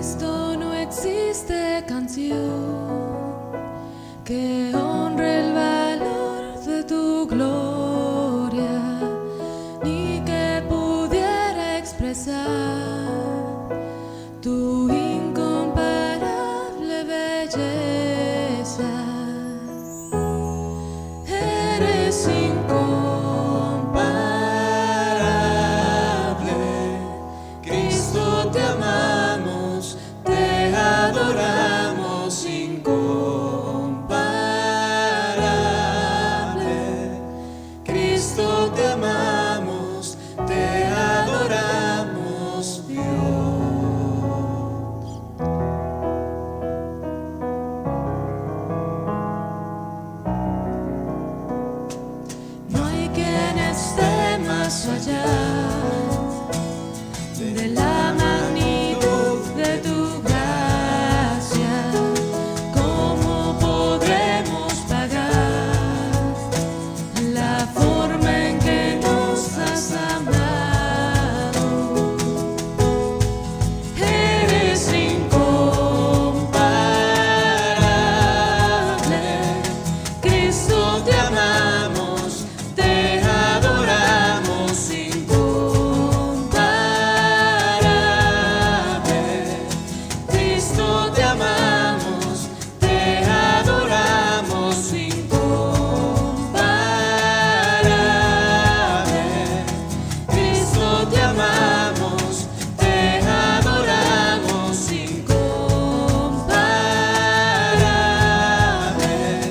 Cristo no existe canción que honre el valor de tu gloria, ni que pudiera expresar tu incomparable belleza. Eres incomparable, Cristo, te amamos, te adoramos, incomparable, Cristo, te amamos, te adoramos, Dios. No hay quien esté más allá de la magnitud de tu gracia. ¿Cómo podremos pagar la forma en que nos has amado? Eres incomparable, Cristo, te amamos, te adoramos, incomparable, Cristo, te amamos, te adoramos, incomparable, Cristo, te amamos, te adoramos, incomparable,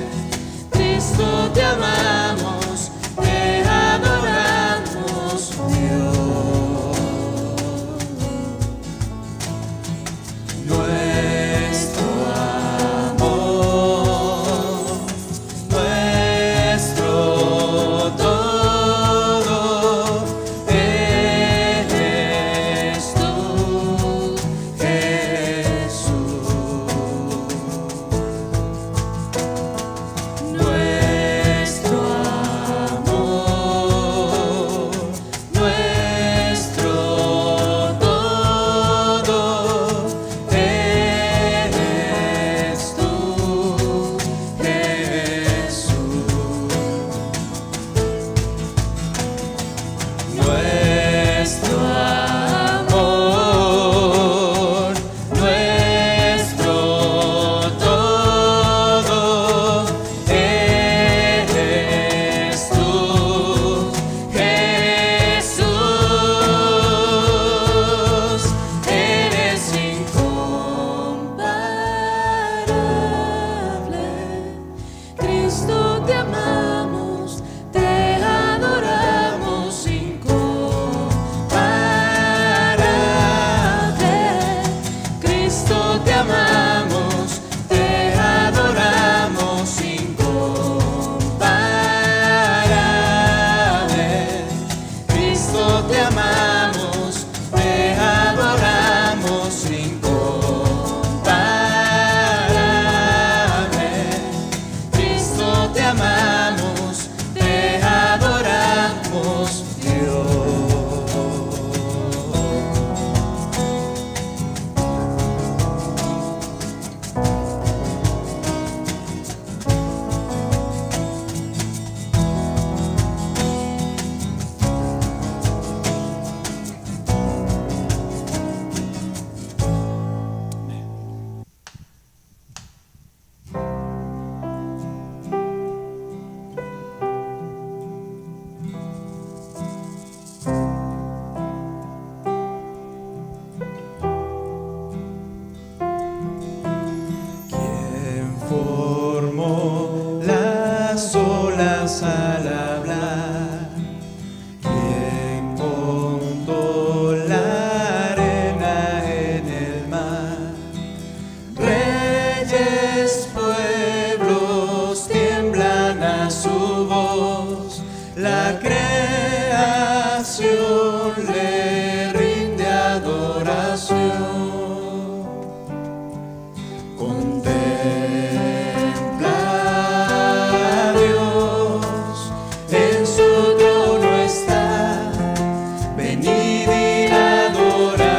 Cristo, te amamos, te adoramos, Dios. Nuestro amor, nuestro todo, eres tú, Jesús. Nuestro amor, nuestro todo, eres tú, Jesús. Nuestro amor, nuestro todo, eres tú, Jesús. Eres incomparable, Cristo, te amamos, te adoramos, incomparable, Cristo, te amamos, te adoramos, incomparable, Cristo, te amamos, te adoramos, incomparable, Cristo, te amamos, te adoramos, Dios. ¿Quién formó las olas al hablar? ¿Quién contó la arena en el mar? Reyes, pueblos tiemblan a su voz, la creación le rinde adoración. Contempla a Dios, en su trono está, venid y adoradle.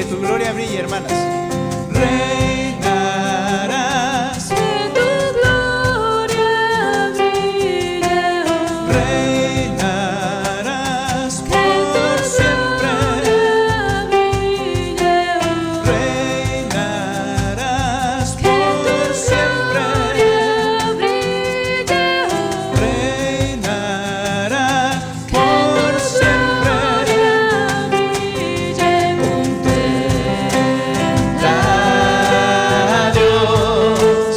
tu gloria brille, hermanas. Reinarás, Que tu gloria brille hoy. reinarás Que por tu siempre. gloria brille hoy. Reinarás Que tu por siempre. gloria brille hoy. Reinarás Que por tu siempre. gloria brille Da a Dios,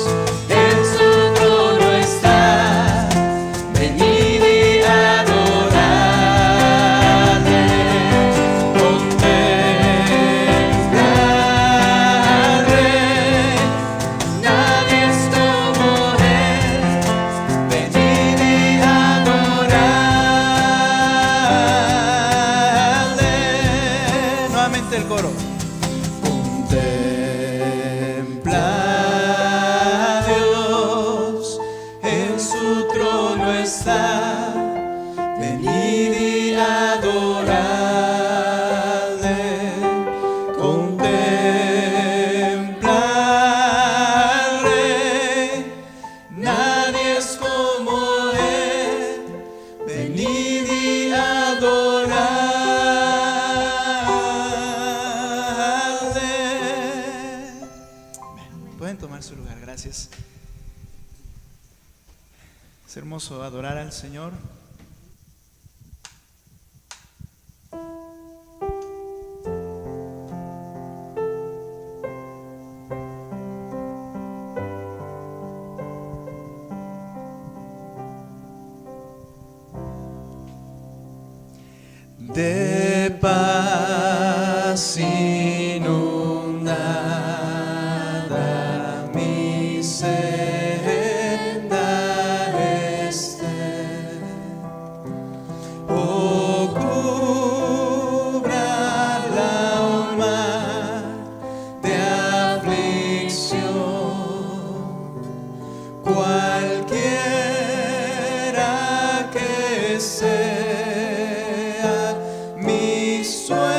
en su trono está. Venid y adorarle. Contemplarle. Nadie es como Él. Venid y adorarle. Nuevamente el coro. Contempla a Dios, en su trono está. Venid y adorarle. Contemplarle. Nadie es como Él. Venid y adorarle. Pueden tomar su lugar, gracias. Es hermoso adorar al Señor. De paz inundada mi senda esté. Oh, cúbrala un mar de aflicción, cualquiera que sea mi suerte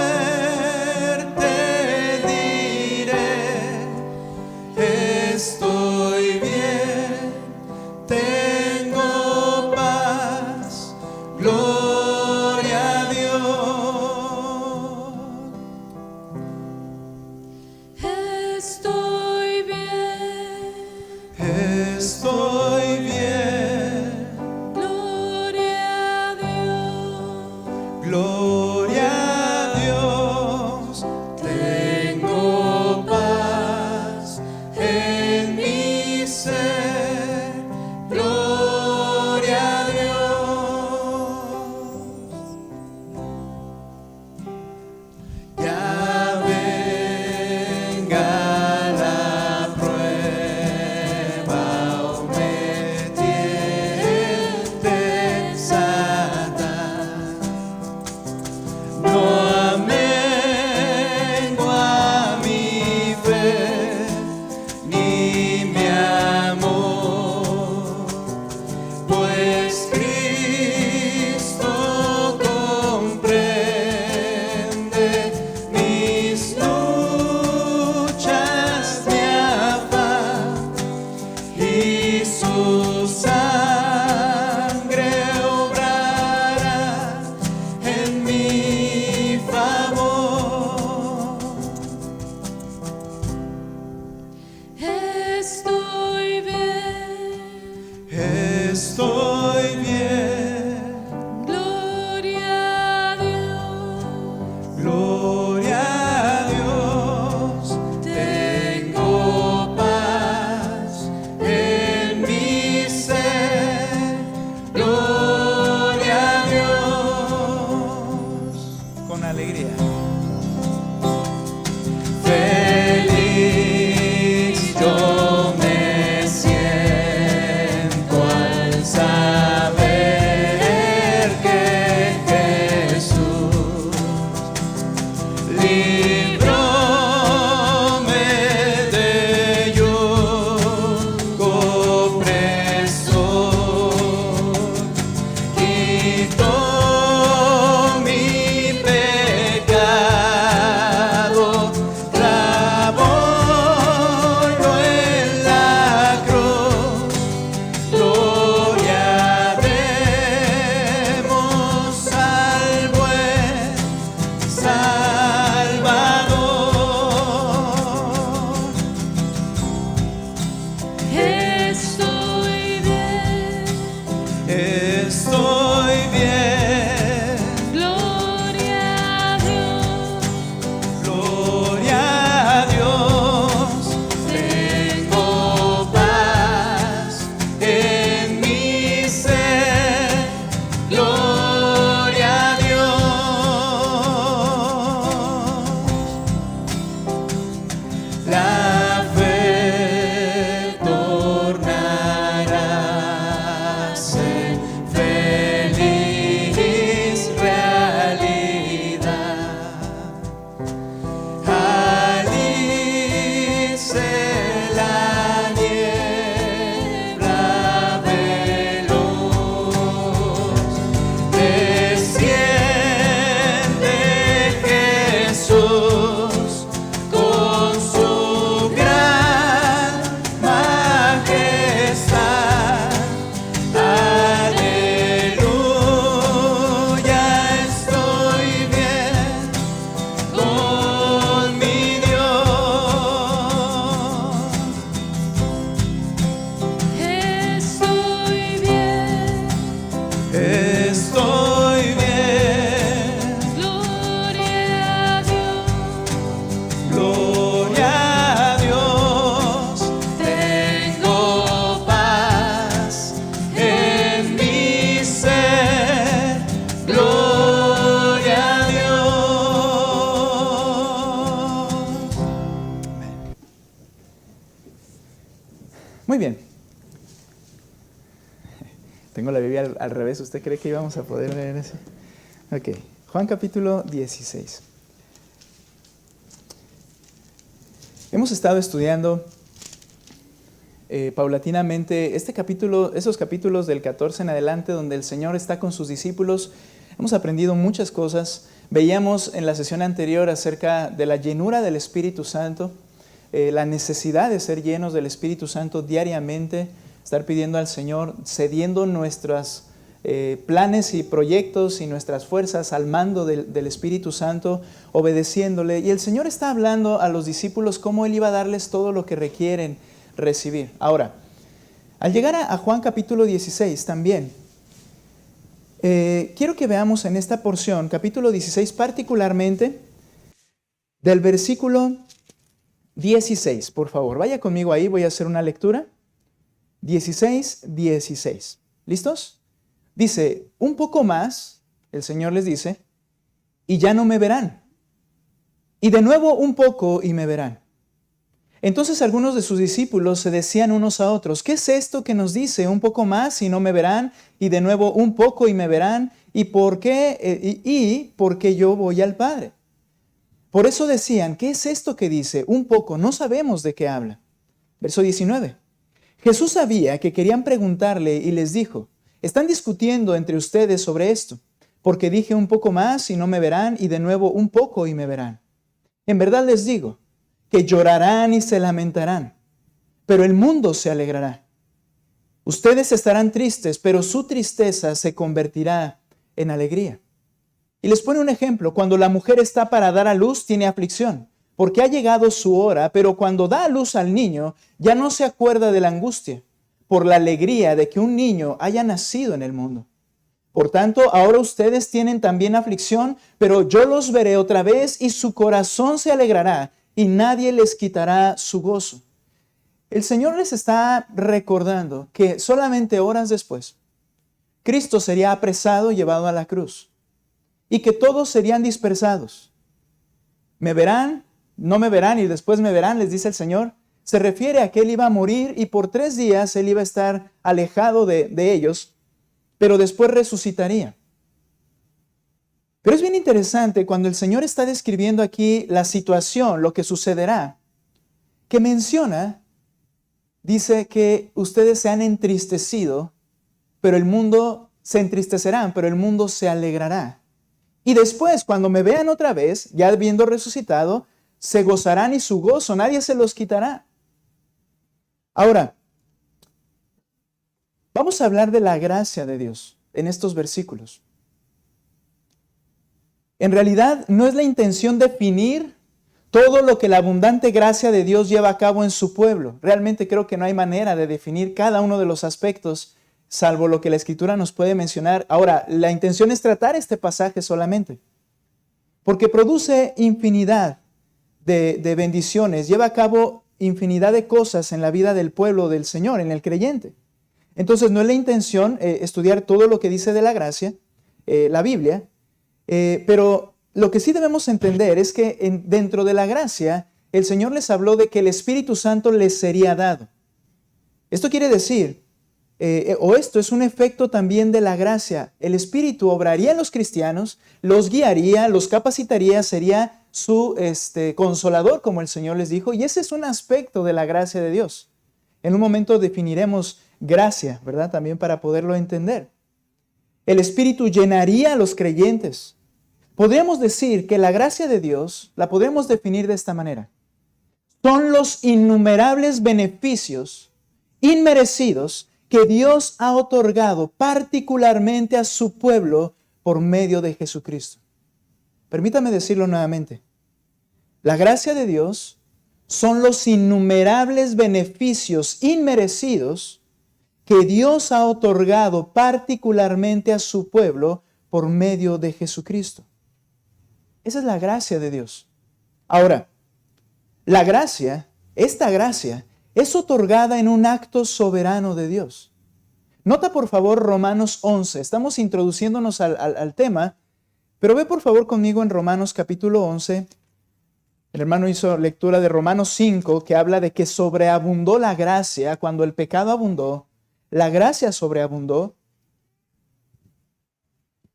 Jesús con su gran majestad. Aleluya, estoy bien con mi Dios. Estoy bien, Estoy bien, gloria a Dios. gloria a Dios. Tengo paz en mi ser, gloria a Dios. Muy bien. Tengo la Biblia al revés. ¿Usted cree que íbamos a poder leer eso? Ok. Juan capítulo 16. Hemos estado estudiando paulatinamente esos capítulos del 14 en adelante, donde el Señor está con sus discípulos. Hemos aprendido muchas cosas. Veíamos en la sesión anterior acerca de la llenura del Espíritu Santo, la necesidad de ser llenos del Espíritu Santo diariamente, estar pidiendo al Señor, cediendo nuestros planes y proyectos y nuestras fuerzas al mando del Espíritu Santo, obedeciéndole. Y el Señor está hablando a los discípulos cómo Él iba a darles todo lo que requieren recibir. Ahora, al llegar a Juan capítulo 16 también, quiero que veamos en esta porción, capítulo 16 particularmente, del versículo 16, por favor. Vaya conmigo ahí, voy a hacer una lectura. 16. ¿Listos? Dice, un poco más, el Señor les dice, y ya no me verán. Y de nuevo un poco y me verán. Entonces algunos de sus discípulos se decían unos a otros, ¿qué es esto que nos dice? Un poco más y no me verán, y de nuevo un poco y me verán, ¿y por qué? Porque yo voy al Padre. Por eso decían, ¿qué es esto que dice? Un poco, no sabemos de qué habla. Verso 19. Jesús sabía que querían preguntarle y les dijo, están discutiendo entre ustedes sobre esto, porque dije un poco más y no me verán, y de nuevo un poco y me verán. En verdad les digo, que llorarán y se lamentarán, pero el mundo se alegrará. Ustedes estarán tristes, pero su tristeza se convertirá en alegría. Y les pone un ejemplo, cuando la mujer está para dar a luz, tiene aflicción, porque ha llegado su hora, pero cuando da a luz al niño, ya no se acuerda de la angustia, por la alegría de que un niño haya nacido en el mundo. Por tanto, ahora ustedes tienen también aflicción, pero yo los veré otra vez y su corazón se alegrará y nadie les quitará su gozo. El Señor les está recordando que solamente horas después, Cristo sería apresado y llevado a la cruz y que todos serían dispersados. Me verán, no me verán y después me verán, les dice el Señor. Se refiere a que Él iba a morir y por 3 días Él iba a estar alejado de ellos, pero después resucitaría. Pero es bien interesante cuando el Señor está describiendo aquí la situación, lo que sucederá, que menciona, dice que ustedes se han entristecido, pero el mundo se entristecerán, pero el mundo se alegrará. Y después, cuando me vean otra vez, ya habiendo resucitado, se gozarán y su gozo, nadie se los quitará. Ahora, vamos a hablar de la gracia de Dios en estos versículos. En realidad, no es la intención definir todo lo que la abundante gracia de Dios lleva a cabo en su pueblo. Realmente creo que no hay manera de definir cada uno de los aspectos, salvo lo que la Escritura nos puede mencionar. Ahora, la intención es tratar este pasaje solamente, porque produce infinidad de bendiciones, lleva a cabo infinidad de cosas en la vida del pueblo del Señor, en el creyente. Entonces, no es la intención estudiar todo lo que dice de la gracia, la Biblia, pero lo que sí debemos entender es que dentro de la gracia, el Señor les habló de que el Espíritu Santo les sería dado. Esto quiere decir, esto es un efecto también de la gracia. El Espíritu obraría en los cristianos, los guiaría, los capacitaría, sería su consolador, como el Señor les dijo, y ese es un aspecto de la gracia de Dios. En un momento definiremos gracia, ¿verdad? También para poderlo entender. El Espíritu llenaría a los creyentes. podríamos decir que la gracia de Dios la podemos definir de esta manera. Son los innumerables beneficios inmerecidos que Dios ha otorgado particularmente a su pueblo por medio de Jesucristo. Permítame decirlo nuevamente. La gracia de Dios son los innumerables beneficios inmerecidos que Dios ha otorgado particularmente a su pueblo por medio de Jesucristo. Esa es la gracia de Dios. Ahora, la gracia, esta gracia, es otorgada en un acto soberano de Dios. Nota por favor Romanos 11. Estamos introduciéndonos al tema, pero ve por favor conmigo en Romanos capítulo 11. El hermano hizo lectura de Romanos 5, que habla de que sobreabundó la gracia. Cuando el pecado abundó, la gracia sobreabundó.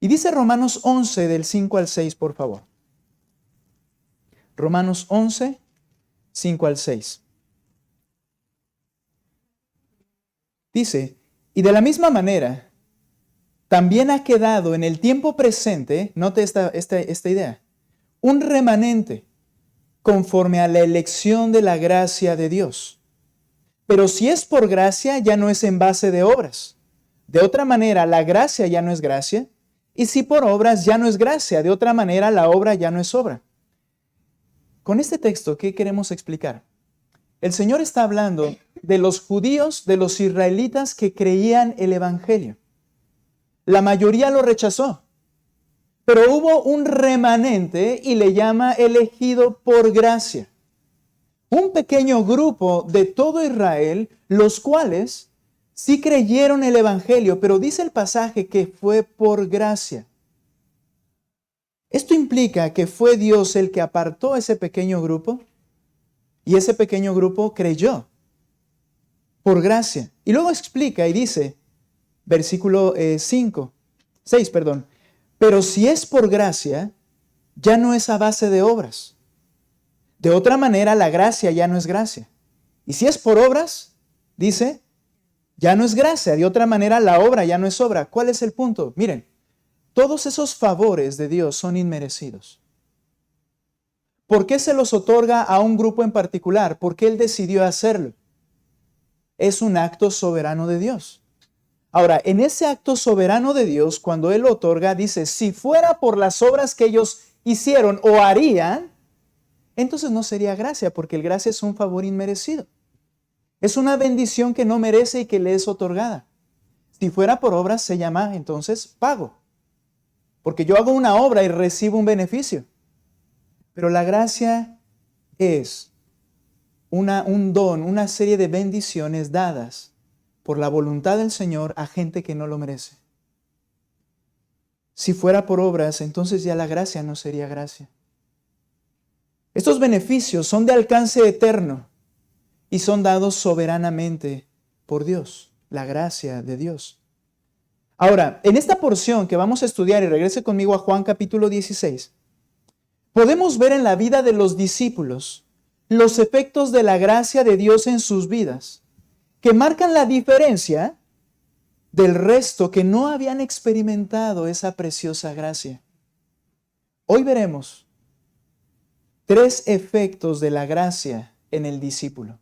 Y dice Romanos 11 del 5 al 6, por favor. Romanos 11, 5 al 6. Dice, y de la misma manera, también ha quedado en el tiempo presente, note esta idea, un remanente conforme a la elección de la gracia de Dios. Pero si es por gracia, ya no es en base de obras. De otra manera, la gracia ya no es gracia, y si por obras, ya no es gracia. De otra manera, la obra ya no es obra. Con este texto, ¿qué queremos explicar? El Señor está hablando de los judíos, de los israelitas que creían el evangelio. La mayoría lo rechazó, pero hubo un remanente y le llama elegido por gracia. Un pequeño grupo de todo Israel, los cuales sí creyeron el evangelio, pero dice el pasaje que fue por gracia. Esto implica que fue Dios el que apartó a ese pequeño grupo y ese pequeño grupo creyó por gracia. Y luego explica y dice, versículo 6, pero si es por gracia, ya no es a base de obras. De otra manera, la gracia ya no es gracia. Y si es por obras, dice, ya no es gracia. De otra manera, la obra ya no es obra. ¿Cuál es el punto? Miren, todos esos favores de Dios son inmerecidos. ¿Por qué se los otorga a un grupo en particular? Porque Él decidió hacerlo. Es un acto soberano de Dios. Ahora, en ese acto soberano de Dios, cuando Él lo otorga, dice, si fuera por las obras que ellos hicieron o harían, entonces no sería gracia, porque el gracia es un favor inmerecido. Es una bendición que no merece y que le es otorgada. Si fuera por obras, se llama entonces pago. Porque yo hago una obra y recibo un beneficio. Pero la gracia es un don, una serie de bendiciones dadas por la voluntad del Señor a gente que no lo merece. Si fuera por obras, entonces ya la gracia no sería gracia. Estos beneficios son de alcance eterno y son dados soberanamente por Dios, la gracia de Dios. Ahora, en esta porción que vamos a estudiar, y regrese conmigo a Juan capítulo 16, podemos ver en la vida de los discípulos los efectos de la gracia de Dios en sus vidas, que marcan la diferencia del resto que no habían experimentado esa preciosa gracia. Hoy veremos 3 efectos de la gracia en el discípulo.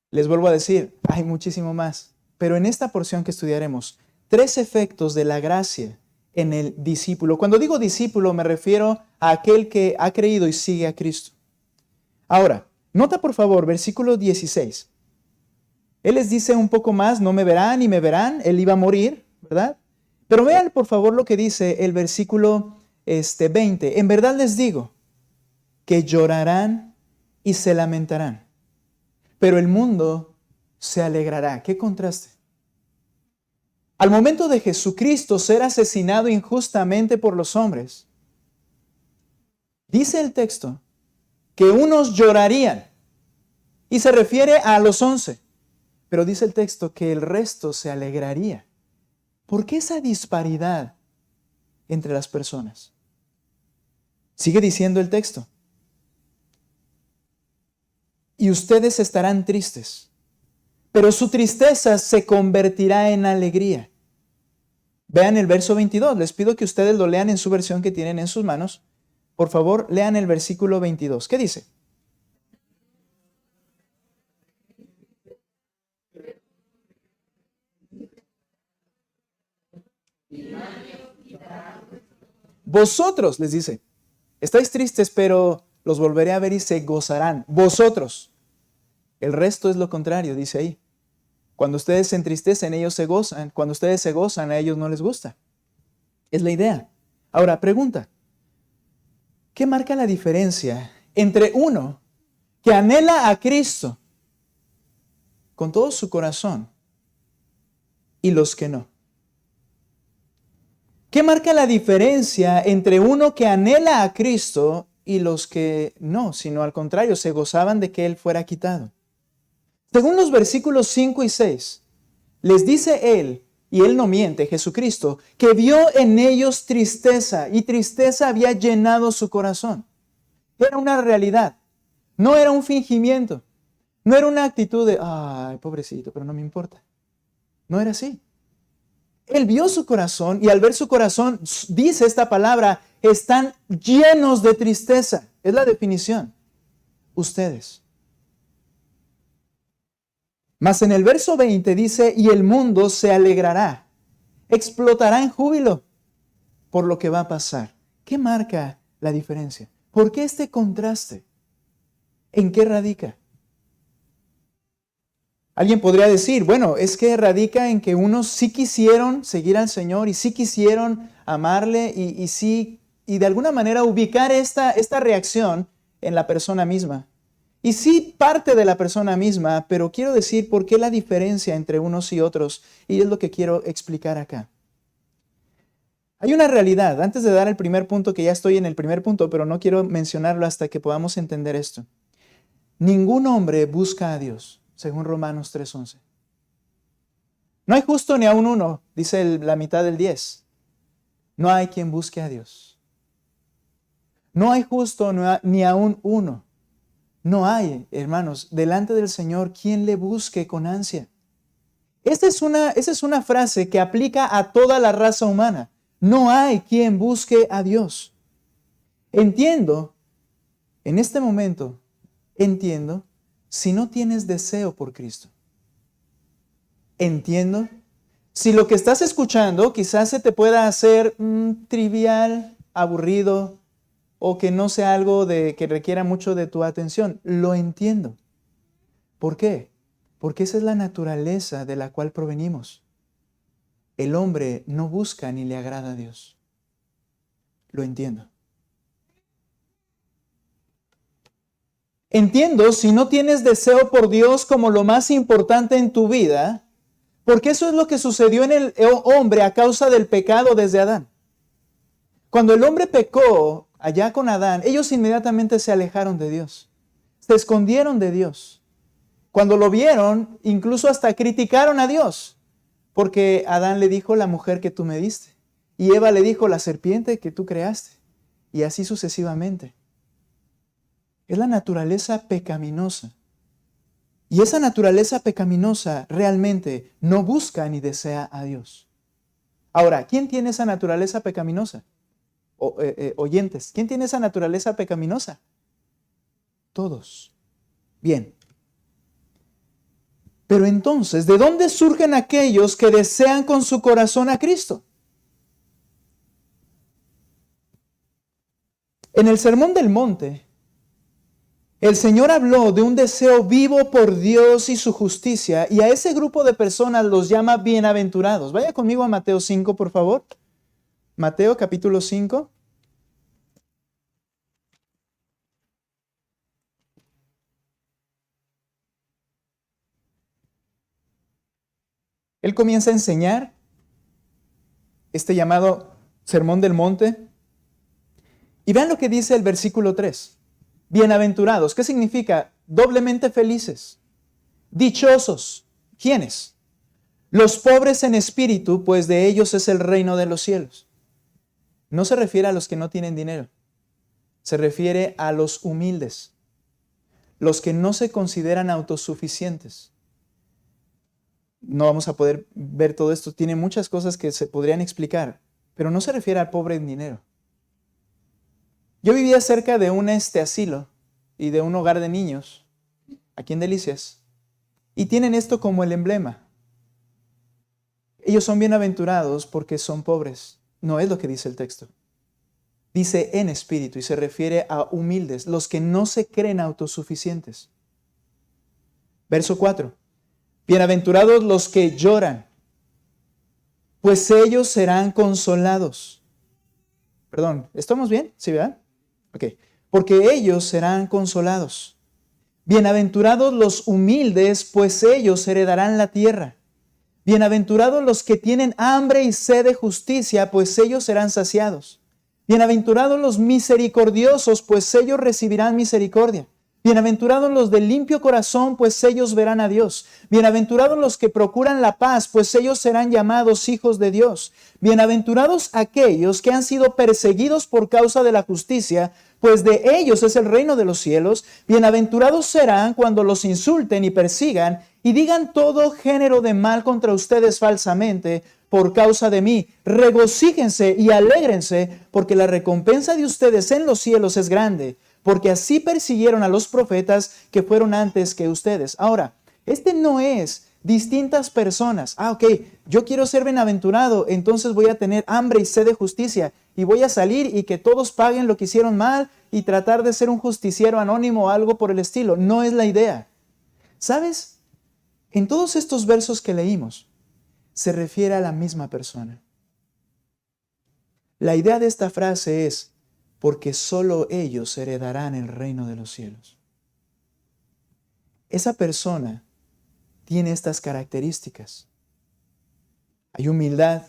Les vuelvo a decir, hay muchísimo más, pero en esta porción que estudiaremos, 3 efectos de la gracia en el discípulo. Cuando digo discípulo me refiero a aquel que ha creído y sigue a Cristo. Ahora, nota por favor versículo 16. Él les dice un poco más, no me verán y me verán, él iba a morir, ¿verdad? Pero vean por favor lo que dice el versículo 20. En verdad les digo que llorarán y se lamentarán, pero el mundo se alegrará. ¿Qué contraste? Al momento de Jesucristo ser asesinado injustamente por los hombres, dice el texto que unos llorarían, y se refiere a los 11, pero dice el texto que el resto se alegraría. ¿Por qué esa disparidad entre las personas? Sigue diciendo el texto. Y ustedes estarán tristes, pero su tristeza se convertirá en alegría. Vean el verso 22. Les pido que ustedes lo lean en su versión que tienen en sus manos. Por favor, lean el versículo 22. ¿Qué dice? Vosotros, les dice, estáis tristes, pero los volveré a ver y se gozarán. Vosotros. El resto es lo contrario, dice ahí. Cuando ustedes se entristecen, ellos se gozan. Cuando ustedes se gozan, a ellos no les gusta. Es la idea. Ahora, pregunta. ¿Qué marca la diferencia entre uno que anhela a Cristo con todo su corazón y los que no? ¿Qué marca la diferencia entre uno que anhela a Cristo y los que no, sino al contrario, se gozaban de que Él fuera quitado? Según los versículos 5 y 6, les dice Él, y Él no miente, Jesucristo, que vio en ellos tristeza y tristeza había llenado su corazón. Era una realidad, no era un fingimiento, no era una actitud de, ay, pobrecito, pero no me importa. No era así. Él vio su corazón y al ver su corazón, dice esta palabra, están llenos de tristeza. Es la definición. Ustedes. Mas en el verso 20 dice, y el mundo se alegrará, explotará en júbilo por lo que va a pasar. ¿Qué marca la diferencia? ¿Por qué este contraste? ¿En qué radica? Alguien podría decir, bueno, es que radica en que unos sí quisieron seguir al Señor y sí quisieron amarle y de alguna manera ubicar esta reacción en la persona misma. Y sí parte de la persona misma, pero quiero decir por qué la diferencia entre unos y otros, y es lo que quiero explicar acá. Hay una realidad, antes de dar el primer punto, que ya estoy en el primer punto, pero no quiero mencionarlo hasta que podamos entender esto. Ningún hombre busca a Dios, según Romanos 3:11. No hay justo ni aun uno, dice la mitad del 10. No hay quien busque a Dios. No hay justo ni aun uno. No hay, hermanos, delante del Señor quien le busque con ansia. Esa es una frase que aplica a toda la raza humana. No hay quien busque a Dios. Entiendo, en este momento, entiendo si no tienes deseo por Cristo. Entiendo si lo que estás escuchando quizás se te pueda hacer trivial, aburrido, o que no sea algo que requiera mucho de tu atención. Lo entiendo. ¿Por qué? Porque esa es la naturaleza de la cual provenimos. El hombre no busca ni le agrada a Dios. Lo entiendo. Entiendo si no tienes deseo por Dios como lo más importante en tu vida, porque eso es lo que sucedió en el hombre a causa del pecado desde Adán. Cuando el hombre pecó allá con Adán, ellos inmediatamente se alejaron de Dios. Se escondieron de Dios. Cuando lo vieron, incluso hasta criticaron a Dios, porque Adán le dijo la mujer que tú me diste, y Eva le dijo la serpiente que tú creaste, y así sucesivamente. Es la naturaleza pecaminosa. Y esa naturaleza pecaminosa realmente no busca ni desea a Dios. Ahora, ¿quién tiene esa naturaleza pecaminosa? Oyentes, ¿quién tiene esa naturaleza pecaminosa? Todos. Bien. Pero entonces, ¿de dónde surgen aquellos que desean con su corazón a Cristo? En el Sermón del Monte, el Señor habló de un deseo vivo por Dios y su justicia, y a ese grupo de personas los llama bienaventurados. Vaya conmigo a Mateo 5, por favor. Mateo capítulo 5. Él comienza a enseñar este llamado Sermón del Monte. Y vean lo que dice el versículo 3. Bienaventurados, ¿qué significa? Doblemente felices, dichosos. ¿Quiénes? Los pobres en espíritu, pues de ellos es el reino de los cielos. No se refiere a los que no tienen dinero, se refiere a los humildes, los que no se consideran autosuficientes. No vamos a poder ver todo esto. Tiene muchas cosas que se podrían explicar, pero no se refiere al pobre en dinero. Yo vivía cerca de un asilo y de un hogar de niños, aquí en Delicias, y tienen esto como el emblema. Ellos son bienaventurados porque son pobres. No es lo que dice el texto. Dice en espíritu y se refiere a humildes, los que no se creen autosuficientes. Verso 4. Bienaventurados los que lloran, pues ellos serán consolados. Perdón, ¿estamos bien? ¿Sí, verdad? Ok. Porque ellos serán consolados. Bienaventurados los humildes, pues ellos heredarán la tierra. Bienaventurados los que tienen hambre y sed de justicia, pues ellos serán saciados. Bienaventurados los misericordiosos, pues ellos recibirán misericordia. Bienaventurados los de limpio corazón, pues ellos verán a Dios. Bienaventurados los que procuran la paz, pues ellos serán llamados hijos de Dios. Bienaventurados aquellos que han sido perseguidos por causa de la justicia, pues de ellos es el reino de los cielos. Bienaventurados serán cuando los insulten y persigan y digan todo género de mal contra ustedes falsamente por causa de mí. Regocíjense y alégrense, porque la recompensa de ustedes en los cielos es grande, porque así persiguieron a los profetas que fueron antes que ustedes. Ahora, este no es distintas personas. Ok, yo quiero ser bienaventurado, entonces voy a tener hambre y sed de justicia y voy a salir y que todos paguen lo que hicieron mal y tratar de ser un justiciero anónimo o algo por el estilo. No es la idea. ¿Sabes? En todos estos versos que leímos, se refiere a la misma persona. La idea de esta frase es, porque solo ellos heredarán el reino de los cielos. Esa persona tiene estas características. Hay humildad,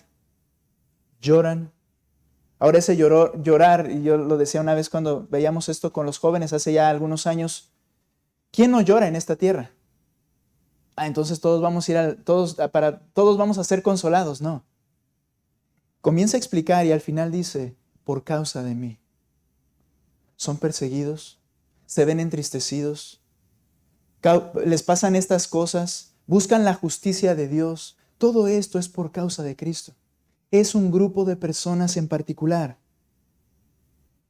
lloran. Ahora ese llorar, y yo lo decía una vez cuando veíamos esto con los jóvenes hace ya algunos años, ¿quién no llora en esta tierra? Entonces todos vamos a ser consolados. No. Comienza a explicar y al final dice, por causa de mí. Son perseguidos, se ven entristecidos, les pasan estas cosas, buscan la justicia de Dios. Todo esto es por causa de Cristo. Es un grupo de personas en particular.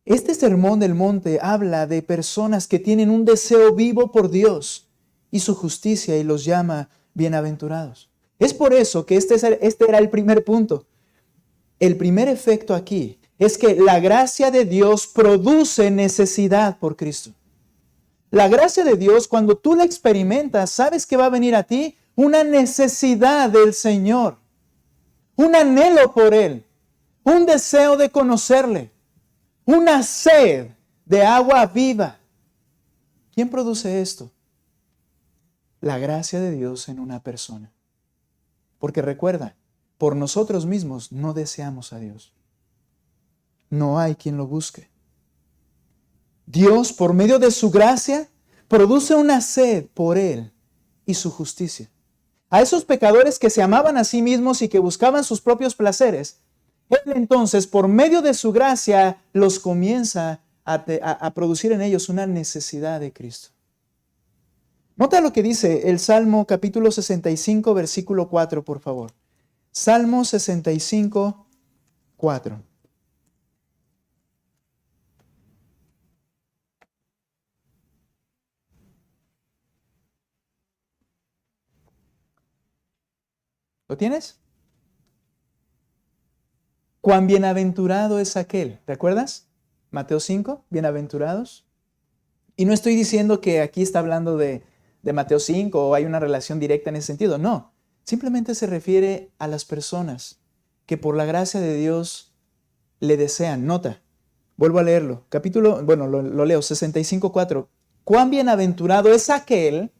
Este sermón del monte habla de personas que tienen un deseo vivo por Dios y su justicia y los llama bienaventurados. Es por eso que este era el primer punto. El primer efecto aquí es que la gracia de Dios produce necesidad por Cristo. La gracia de Dios, cuando tú la experimentas, ¿sabes que va a venir a ti? Una necesidad del Señor, un anhelo por Él, un deseo de conocerle, una sed de agua viva. ¿Quién produce esto? La gracia de Dios en una persona. Porque recuerda, por nosotros mismos no deseamos a Dios. No hay quien lo busque. Dios, por medio de su gracia, produce una sed por Él y su justicia. A esos pecadores que se amaban a sí mismos y que buscaban sus propios placeres, Él entonces, por medio de su gracia, los comienza a producir en ellos una necesidad de Cristo. Nota lo que dice el Salmo capítulo 65, versículo 4, por favor. Salmo 65, 4. ¿Lo tienes? Cuán bienaventurado es aquel. ¿Te acuerdas? Mateo 5, bienaventurados. Y no estoy diciendo que aquí está hablando de Mateo 5 o hay una relación directa en ese sentido. No, simplemente se refiere a las personas que por la gracia de Dios le desean. Nota, vuelvo a leerlo. Lo leo, 65:4. Cuán bienaventurado es aquel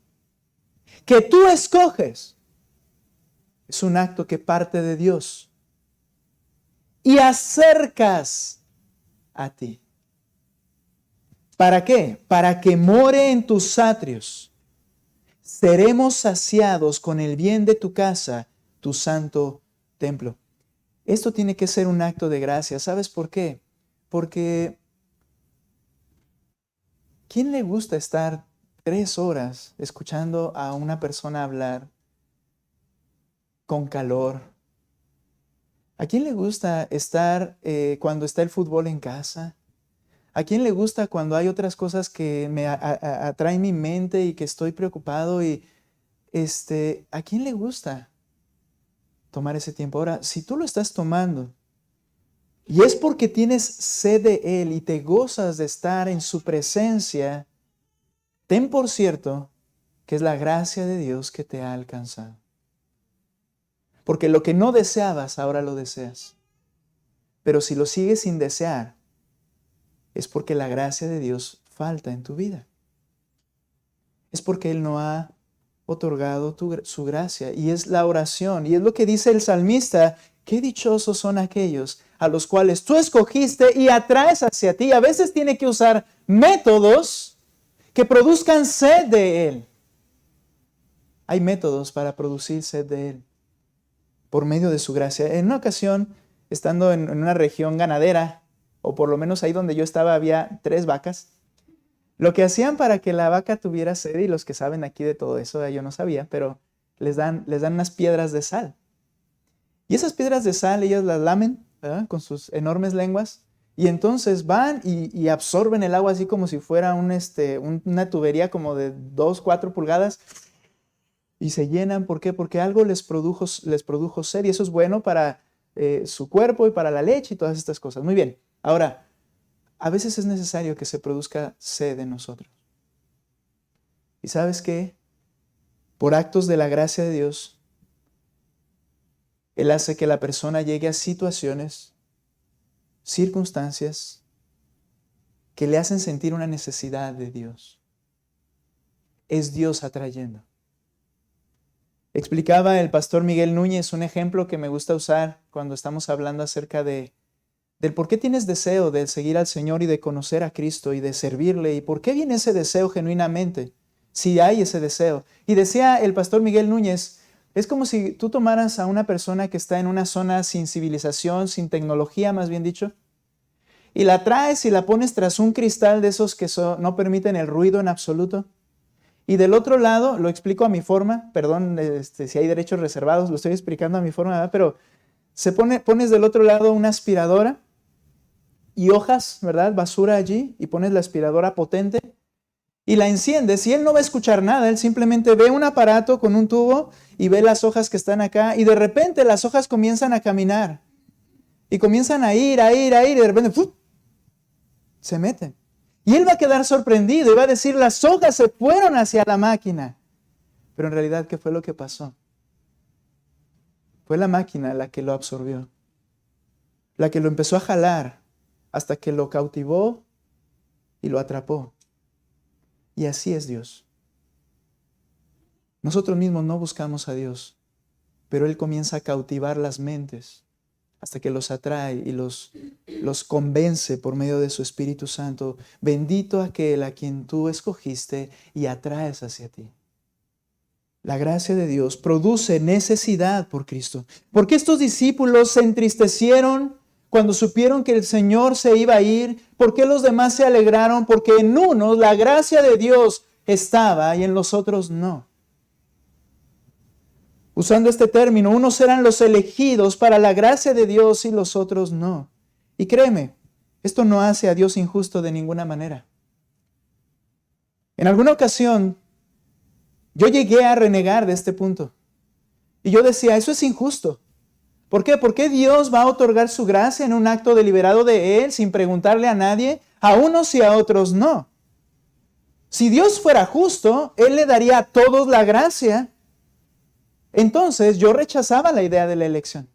que tú escoges. Es un acto que parte de Dios. Y acercas a ti. ¿Para qué? Para que more en tus atrios. Seremos saciados con el bien de tu casa, tu santo templo. Esto tiene que ser un acto de gracia. ¿Sabes por qué? Porque ¿quién le gusta estar 3 horas escuchando a una persona hablar con calor? ¿A quién le gusta estar cuando está el fútbol en casa? ¿A quién le gusta cuando hay otras cosas que me atraen mi mente y que estoy preocupado? ¿A quién le gusta tomar ese tiempo? Ahora, si tú lo estás tomando y es porque tienes sed de Él y te gozas de estar en su presencia, ten por cierto que es la gracia de Dios que te ha alcanzado. Porque lo que no deseabas, ahora lo deseas. Pero si lo sigues sin desear, es porque la gracia de Dios falta en tu vida. Es porque Él no ha otorgado su gracia. Y es la oración. Y es lo que dice el salmista: qué dichosos son aquellos a los cuales tú escogiste y atraes hacia ti. A veces tiene que usar métodos que produzcan sed de Él. Hay métodos para producir sed de Él por medio de su gracia. En una ocasión, estando en una región ganadera, o por lo menos ahí donde yo estaba había 3 vacas. Lo que hacían para que la vaca tuviera sed, y los que saben aquí de todo eso, yo no sabía, pero les dan unas piedras de sal. Y esas piedras de sal ellas las lamen, ¿verdad?, con sus enormes lenguas, y entonces van y absorben el agua así como si fuera una tubería como de 2-4 pulgadas, y se llenan. ¿Por qué? Porque algo les produjo sed, y eso es bueno para su cuerpo y para la leche y todas estas cosas. Muy bien. Ahora, a veces es necesario que se produzca sed en nosotros. ¿Y sabes qué? Por actos de la gracia de Dios, Él hace que la persona llegue a situaciones, circunstancias, que le hacen sentir una necesidad de Dios. Es Dios atrayendo. Explicaba el pastor Miguel Núñez un ejemplo que me gusta usar cuando estamos hablando acerca del por qué tienes deseo de seguir al Señor y de conocer a Cristo y de servirle, y por qué viene ese deseo genuinamente, si hay ese deseo. Y decía el pastor Miguel Núñez, es como si tú tomaras a una persona que está en una zona sin civilización, sin tecnología, más bien dicho, y la traes y la pones tras un cristal de esos que no permiten el ruido en absoluto. Y del otro lado, lo explico a mi forma, perdón si hay derechos reservados, lo estoy explicando a mi forma, ¿verdad? Pero pones del otro lado una aspiradora y hojas, ¿verdad? Basura allí, y pones la aspiradora potente y la enciendes, y él no va a escuchar nada. Él simplemente ve un aparato con un tubo y ve las hojas que están acá, y de repente las hojas comienzan a caminar y comienzan a ir, y de repente ¡fum!, se meten. Y él va a quedar sorprendido y va a decir: las hojas se fueron hacia la máquina. Pero en realidad, ¿qué fue lo que pasó? Fue la máquina la que lo absorbió, la que lo empezó a jalar hasta que lo cautivó y lo atrapó. Y así es Dios. Nosotros mismos no buscamos a Dios, pero Él comienza a cautivar las mentes hasta que los atrae y los convence por medio de su Espíritu Santo. Bendito aquel a quien tú escogiste y atraes hacia ti. La gracia de Dios produce necesidad por Cristo. ¿Por qué estos discípulos se entristecieron cuando supieron que el Señor se iba a ir? ¿Por qué los demás se alegraron? Porque en unos la gracia de Dios estaba y en los otros no. Usando este término, unos eran los elegidos para la gracia de Dios y los otros no. Y créeme, esto no hace a Dios injusto de ninguna manera. En alguna ocasión, yo llegué a renegar de este punto. Y yo decía: eso es injusto. ¿Por qué? ¿Por qué Dios va a otorgar su gracia en un acto deliberado de Él sin preguntarle a nadie? A unos y a otros no. Si Dios fuera justo, Él le daría a todos la gracia. Entonces yo rechazaba la idea de la elección.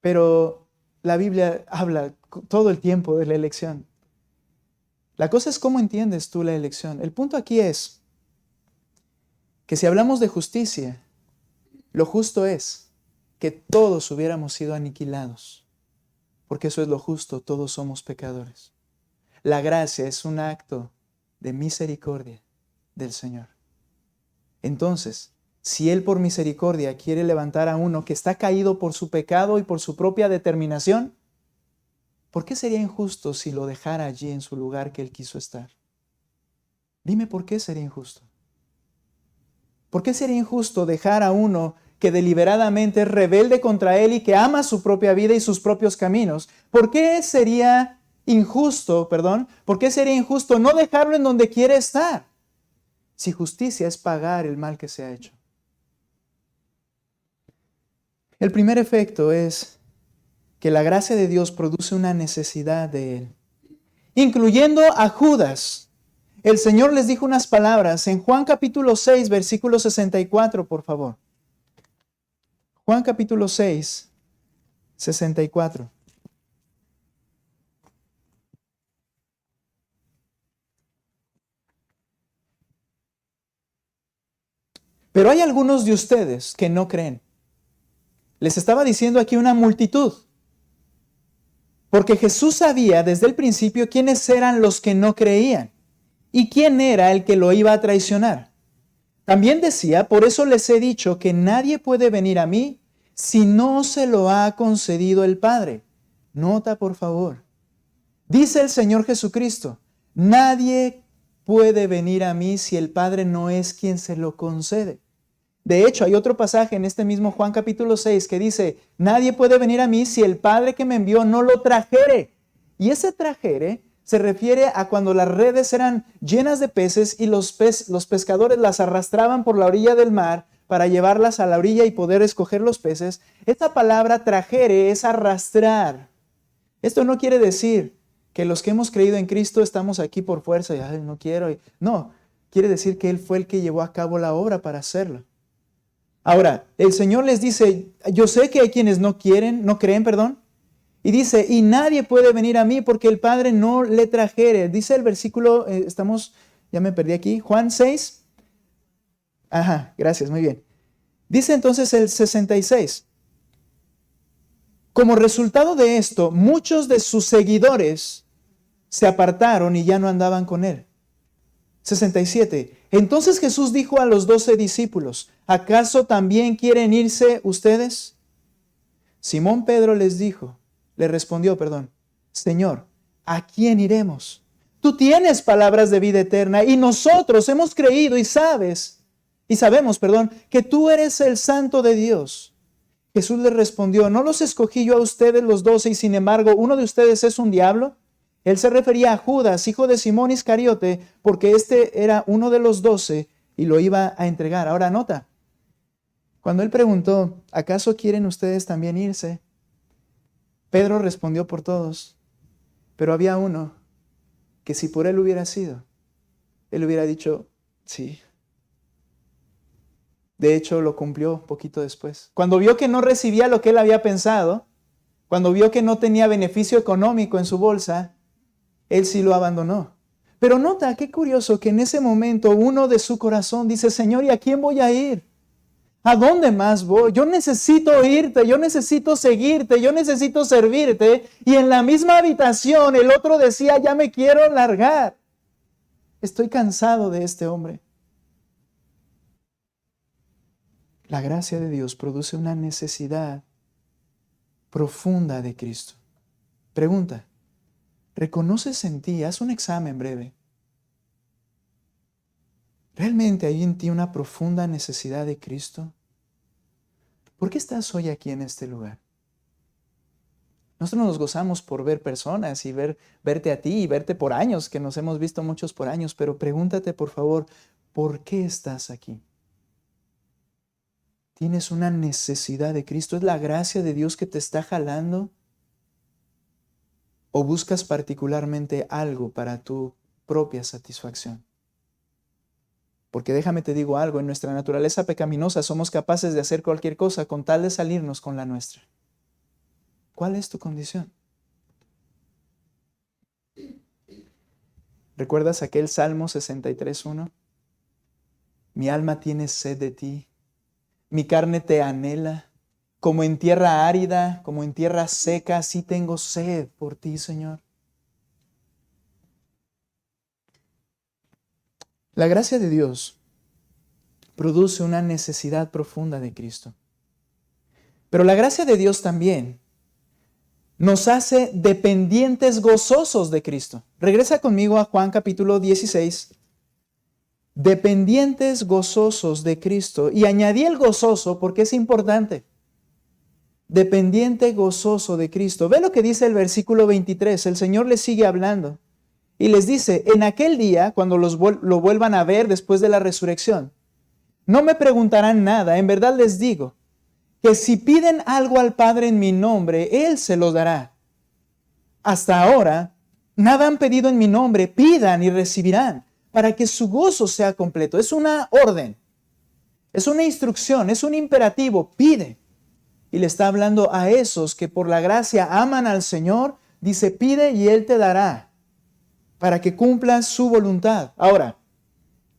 Pero la Biblia habla todo el tiempo de la elección. La cosa es cómo entiendes tú la elección. El punto aquí es que si hablamos de justicia, lo justo es que todos hubiéramos sido aniquilados, porque eso es lo justo, todos somos pecadores. La gracia es un acto de misericordia del Señor. Entonces, si Él por misericordia quiere levantar a uno que está caído por su pecado y por su propia determinación, ¿por qué sería injusto si lo dejara allí en su lugar que Él quiso estar? Dime por qué sería injusto. ¿Por qué sería injusto dejar a uno que deliberadamente es rebelde contra Él y que ama su propia vida y sus propios caminos? ¿Por qué sería injusto, por qué sería injusto no dejarlo en donde quiere estar? Si justicia es pagar el mal que se ha hecho. El primer efecto es que la gracia de Dios produce una necesidad de Él, incluyendo a Judas. El Señor les dijo unas palabras en Juan capítulo 6, versículo 64, por favor. Juan capítulo 6, 64. Pero hay algunos de ustedes que no creen. Les estaba diciendo aquí una multitud. Porque Jesús sabía desde el principio quiénes eran los que no creían y quién era el que lo iba a traicionar. También decía, por eso les he dicho que nadie puede venir a mí si no se lo ha concedido el Padre. Nota, por favor. Dice el Señor Jesucristo, nadie puede venir a mí si el Padre no es quien se lo concede. De hecho, hay otro pasaje en este mismo Juan capítulo 6 que dice, nadie puede venir a mí si el Padre que me envió no lo trajere. Y ese trajere se refiere a cuando las redes eran llenas de peces y los pescadores las arrastraban por la orilla del mar para llevarlas a la orilla y poder escoger los peces. Esta palabra trajere es arrastrar. Esto no quiere decir que los que hemos creído en Cristo estamos aquí por fuerza y ay, no quiero. No, quiere decir que Él fue el que llevó a cabo la obra para hacerlo. Ahora, el Señor les dice, yo sé que hay quienes no creen, y dice, y nadie puede venir a mí porque el Padre no le trajere. Dice el versículo, ya me perdí aquí, Juan 6. Ajá, gracias, muy bien. Dice entonces el 66. Como resultado de esto, muchos de sus seguidores se apartaron y ya no andaban con Él. 67. Entonces Jesús dijo a los 12 discípulos, ¿acaso también quieren irse ustedes? Simón Pedro le respondió, Señor, ¿a quién iremos? Tú tienes palabras de vida eterna y nosotros hemos creído y sabemos, que tú eres el Santo de Dios. Jesús le respondió, ¿no los escogí yo a ustedes los 12 y sin embargo uno de ustedes es un diablo? Él se refería a Judas, hijo de Simón Iscariote, porque este era uno de los 12 y lo iba a entregar. Ahora nota, cuando él preguntó, ¿acaso quieren ustedes también irse? Pedro respondió por todos, pero había uno que si por él hubiera sido, él hubiera dicho, sí. De hecho, lo cumplió poquito después. Cuando vio que no recibía lo que él había pensado, cuando vio que no tenía beneficio económico en su bolsa, él sí lo abandonó. Pero nota, qué curioso que en ese momento uno de su corazón dice, Señor, ¿y a quién voy a ir? ¿A dónde más voy? Yo necesito irte, yo necesito seguirte, yo necesito servirte. Y en la misma habitación el otro decía, ya me quiero largar. Estoy cansado de este hombre. La gracia de Dios produce una necesidad profunda de Cristo. Pregunta, ¿reconoces en ti? Haz un examen breve. ¿Realmente hay en ti una profunda necesidad de Cristo? ¿Por qué estás hoy aquí en este lugar? Nosotros nos gozamos por ver personas y verte a ti y verte por años, que nos hemos visto muchos por años, pero pregúntate por favor, ¿por qué estás aquí? ¿Tienes una necesidad de Cristo? ¿Es la gracia de Dios que te está jalando? ¿O buscas particularmente algo para tu propia satisfacción? Porque déjame te digo algo, en nuestra naturaleza pecaminosa somos capaces de hacer cualquier cosa con tal de salirnos con la nuestra. ¿Cuál es tu condición? ¿Recuerdas aquel Salmo 63:1? Mi alma tiene sed de ti, mi carne te anhela, como en tierra árida, como en tierra seca, así tengo sed por ti, Señor. La gracia de Dios produce una necesidad profunda de Cristo. Pero la gracia de Dios también nos hace dependientes gozosos de Cristo. Regresa conmigo a Juan capítulo 16. dependientes gozosos de Cristo. Y añadí el gozoso porque es importante. Dependiente gozoso de Cristo. Ve lo que dice el versículo 23. El Señor les sigue hablando. Y les dice, en aquel día, cuando lo vuelvan a ver después de la resurrección, no me preguntarán nada. En verdad les digo que si piden algo al Padre en mi nombre, Él se lo dará. Hasta ahora, nada han pedido en mi nombre. Pidan y recibirán, para que su gozo sea completo. Es una orden, es una instrucción, es un imperativo. Pide. Y le está hablando a esos que por la gracia aman al Señor. Dice, pide y Él te dará, para que cumplas su voluntad. Ahora,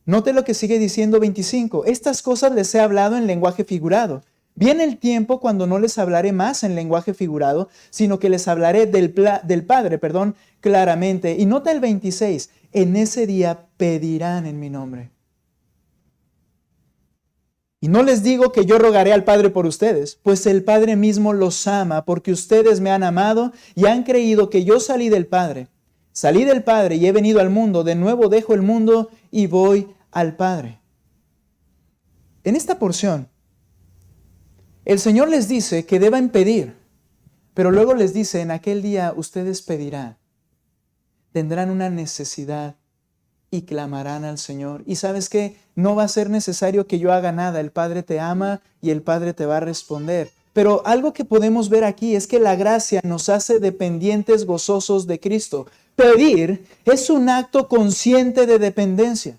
note lo que sigue diciendo 25. Estas cosas les he hablado en lenguaje figurado. Viene el tiempo cuando no les hablaré más en lenguaje figurado, sino que les hablaré del Padre, claramente. Y nota el 26. En ese día pedirán en mi nombre. Y no les digo que yo rogaré al Padre por ustedes, pues el Padre mismo los ama, porque ustedes me han amado y han creído que yo salí del Padre. Salí del Padre y he venido al mundo, de nuevo dejo el mundo y voy al Padre. En esta porción, el Señor les dice que deban pedir, pero luego les dice, en aquel día ustedes pedirán, tendrán una necesidad y clamarán al Señor. Y ¿sabes qué? No va a ser necesario que yo haga nada, el Padre te ama y el Padre te va a responder. Pero algo que podemos ver aquí es que la gracia nos hace dependientes gozosos de Cristo. Pedir es un acto consciente de dependencia.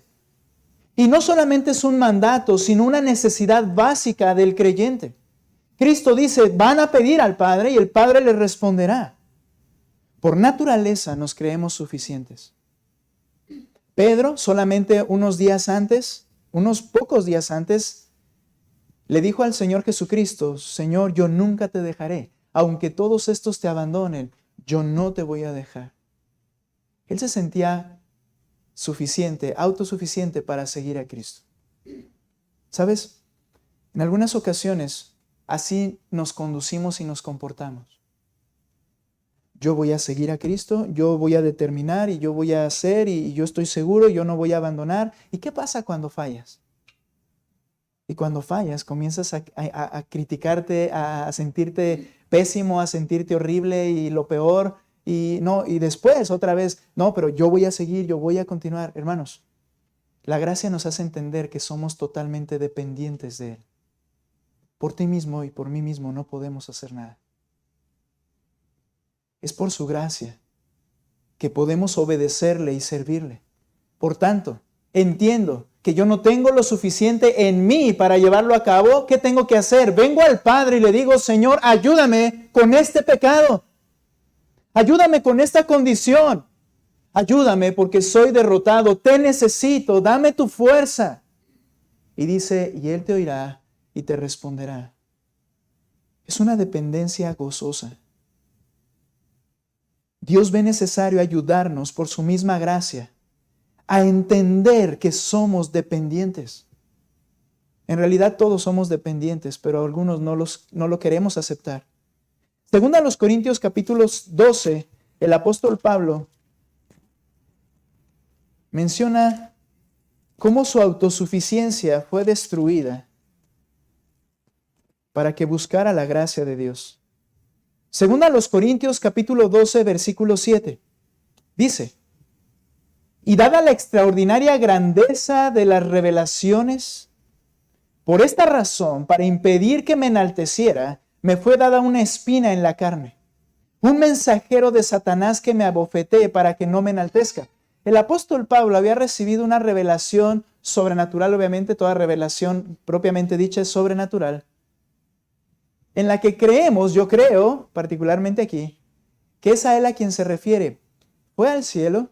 Y no solamente es un mandato, sino una necesidad básica del creyente. Cristo dice, van a pedir al Padre y el Padre les responderá. Por naturaleza nos creemos suficientes. Pedro, solamente unos pocos días antes, le dijo al Señor Jesucristo, Señor, yo nunca te dejaré. Aunque todos estos te abandonen, yo no te voy a dejar. Él se sentía suficiente, autosuficiente para seguir a Cristo. ¿Sabes? En algunas ocasiones, así nos conducimos y nos comportamos. Yo voy a seguir a Cristo, yo voy a determinar y yo voy a hacer y yo estoy seguro, yo no voy a abandonar. ¿Y qué pasa cuando fallas? Y cuando fallas comienzas a criticarte, a sentirte pésimo, a sentirte horrible y lo peor. Y después otra vez, no, pero yo voy a seguir, yo voy a continuar. Hermanos, la gracia nos hace entender que somos totalmente dependientes de Él. Por ti mismo y por mí mismo no podemos hacer nada. Es por su gracia que podemos obedecerle y servirle. Por tanto, entiendo que yo no tengo lo suficiente en mí para llevarlo a cabo. ¿Qué tengo que hacer? Vengo al Padre y le digo, Señor, ayúdame con este pecado. Ayúdame con esta condición. Ayúdame porque soy derrotado. Te necesito. Dame tu fuerza. Y dice, y Él te oirá y te responderá. Es una dependencia gozosa. Dios ve necesario ayudarnos por su misma gracia a entender que somos dependientes. En realidad todos somos dependientes, pero algunos no lo queremos aceptar. Según a los Corintios capítulo 12, el apóstol Pablo menciona cómo su autosuficiencia fue destruida para que buscara la gracia de Dios. Según a los Corintios capítulo 12, versículo 7, dice, y dada la extraordinaria grandeza de las revelaciones, por esta razón, para impedir que me enalteciera, me fue dada una espina en la carne, un mensajero de Satanás que me abofetee para que no me enaltezca. El apóstol Pablo había recibido una revelación sobrenatural, obviamente toda revelación propiamente dicha es sobrenatural, en la que creemos, yo creo, particularmente aquí, que es a Él a quien se refiere. Fue al cielo,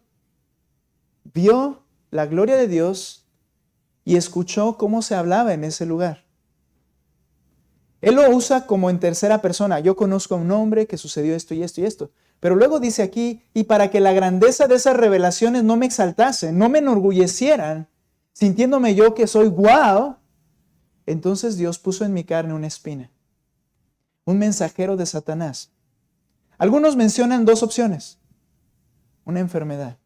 vio la gloria de Dios y escuchó cómo se hablaba en ese lugar. Él lo usa como en tercera persona. Yo conozco a un hombre que sucedió esto y esto y esto. Pero luego dice aquí, y para que la grandeza de esas revelaciones no me exaltase, no me enorgullecieran, sintiéndome yo que soy guau, entonces Dios puso en mi carne una espina. Un mensajero de Satanás. Algunos mencionan dos opciones. Una enfermedad.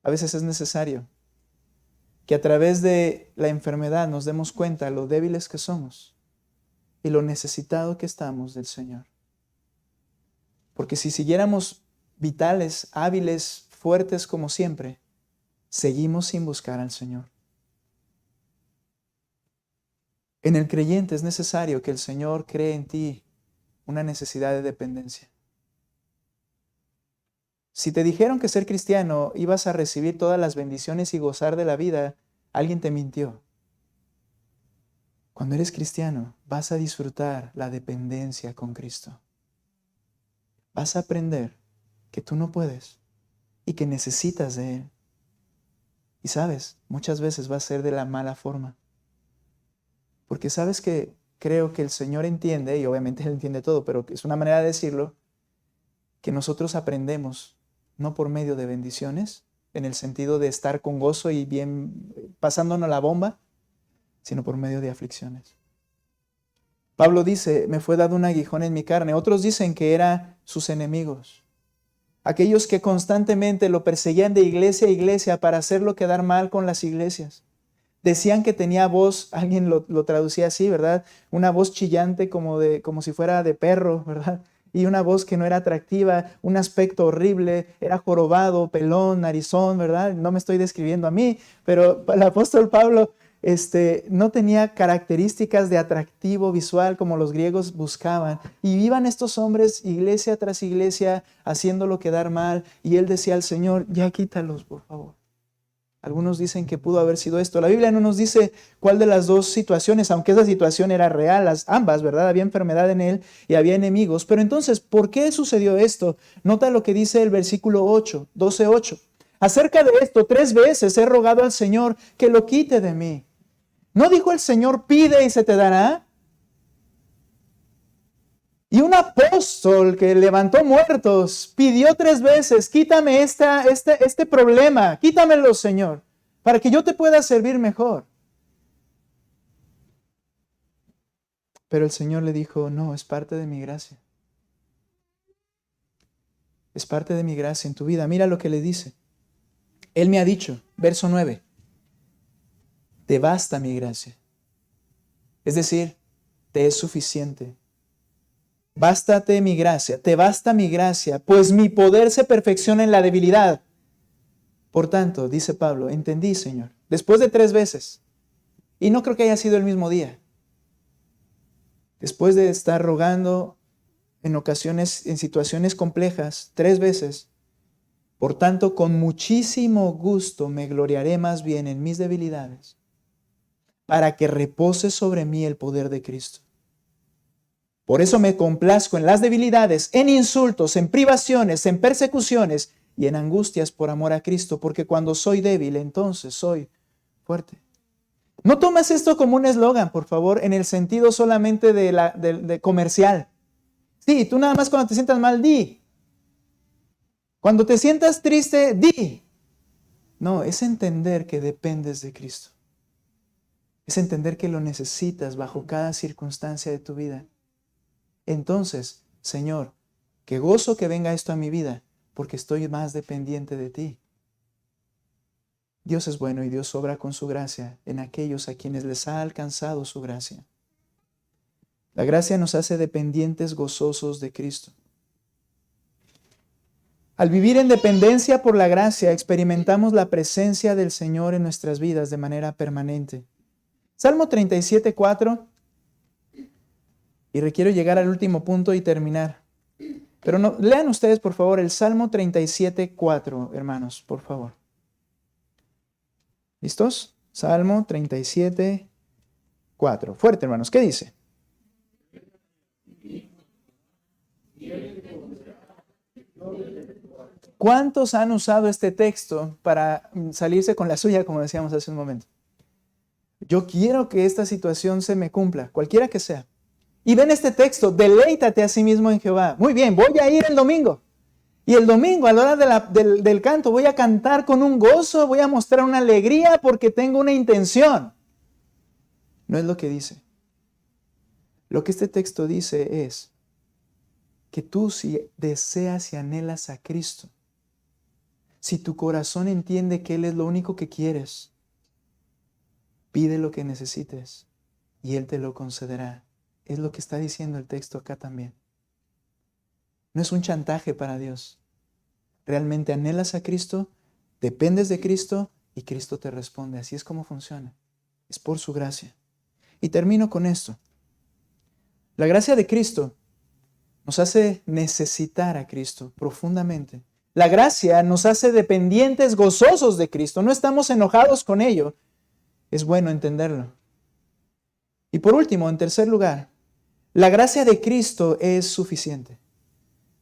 A veces es necesario que a través de la enfermedad nos demos cuenta de lo débiles que somos y lo necesitado que estamos del Señor. Porque si siguiéramos vitales, hábiles, fuertes como siempre, seguimos sin buscar al Señor. En el creyente es necesario que el Señor cree en ti una necesidad de dependencia. Si te dijeron que ser cristiano ibas a recibir todas las bendiciones y gozar de la vida, alguien te mintió. Cuando eres cristiano, vas a disfrutar la dependencia con Cristo. Vas a aprender que tú no puedes y que necesitas de Él. Y sabes, muchas veces va a ser de la mala forma. Porque sabes que creo que el Señor entiende, y obviamente Él entiende todo, pero es una manera de decirlo, que nosotros aprendemos no por medio de bendiciones, en el sentido de estar con gozo y bien pasándonos la bomba, sino por medio de aflicciones. Pablo dice, me fue dado un aguijón en mi carne. Otros dicen que eran sus enemigos. Aquellos que constantemente lo perseguían de iglesia a iglesia para hacerlo quedar mal con las iglesias. Decían que tenía voz, alguien lo traducía así, ¿verdad? Una voz chillante como si fuera de perro, ¿verdad? Y una voz que no era atractiva, un aspecto horrible, era jorobado, pelón, narizón, ¿verdad? No me estoy describiendo a mí, pero el apóstol Pablo no tenía características de atractivo visual como los griegos buscaban. Y iban estos hombres iglesia tras iglesia haciéndolo quedar mal. Y él decía al Señor, ya quítalos, por favor. Algunos dicen que pudo haber sido esto. La Biblia no nos dice cuál de las dos situaciones, aunque esa situación era real, ambas, ¿verdad? Había enfermedad en él y había enemigos. Pero entonces, ¿por qué sucedió esto? Nota lo que dice el versículo 8, 12:8. Acerca de esto, 3 veces he rogado al Señor que lo quite de mí. ¿No dijo el Señor, pide y se te dará? Y un apóstol que levantó muertos pidió 3 veces, quítame este problema, quítamelo, Señor, para que yo te pueda servir mejor. Pero el Señor le dijo, no, es parte de mi gracia. Es parte de mi gracia en tu vida. Mira lo que le dice. Él me ha dicho, verso 9, te basta mi gracia. Es decir, te es suficiente. Bástate mi gracia, te basta mi gracia, pues mi poder se perfecciona en la debilidad. Por tanto, dice Pablo, entendí, Señor, después de 3 veces, y no creo que haya sido el mismo día, después de estar rogando en ocasiones, en situaciones complejas, 3 veces, por tanto, con muchísimo gusto me gloriaré más bien en mis debilidades, para que repose sobre mí el poder de Cristo. Por eso me complazco en las debilidades, en insultos, en privaciones, en persecuciones y en angustias por amor a Cristo, porque cuando soy débil, entonces soy fuerte. No tomes esto como un eslogan, por favor, en el sentido solamente de comercial. Sí, tú nada más cuando te sientas mal, di. Cuando te sientas triste, di. No, es entender que dependes de Cristo. Es entender que lo necesitas bajo cada circunstancia de tu vida. Entonces, Señor, qué gozo que venga esto a mi vida, porque estoy más dependiente de ti. Dios es bueno y Dios obra con su gracia en aquellos a quienes les ha alcanzado su gracia. La gracia nos hace dependientes gozosos de Cristo. Al vivir en dependencia por la gracia, experimentamos la presencia del Señor en nuestras vidas de manera permanente. Salmo 37:4. Y requiero llegar al último punto y terminar. Pero no, lean ustedes, por favor, el Salmo 37:4, hermanos, por favor. ¿Listos? Salmo 37:4. Fuerte, hermanos. ¿Qué dice? ¿Cuántos han usado este texto para salirse con la suya, como decíamos hace un momento? Yo quiero que esta situación se me cumpla, cualquiera que sea. Y ven este texto, deleítate a sí mismo en Jehová. Muy bien, voy a ir el domingo. Y el domingo, a la hora del canto, voy a cantar con un gozo, voy a mostrar una alegría porque tengo una intención. No es lo que dice. Lo que este texto dice es que tú, si deseas y anhelas a Cristo, si tu corazón entiende que Él es lo único que quieres, Pide lo que necesites y Él te lo concederá. Es lo que está diciendo el texto acá también. No es un chantaje para Dios. Realmente anhelas a Cristo, dependes de Cristo y Cristo te responde. Así es como funciona. Es por su gracia. Y termino con esto. La gracia de Cristo nos hace necesitar a Cristo profundamente. La gracia nos hace dependientes, gozosos de Cristo. No estamos enojados con ello. Es bueno entenderlo. Y por último, en tercer lugar, la gracia de Cristo es suficiente.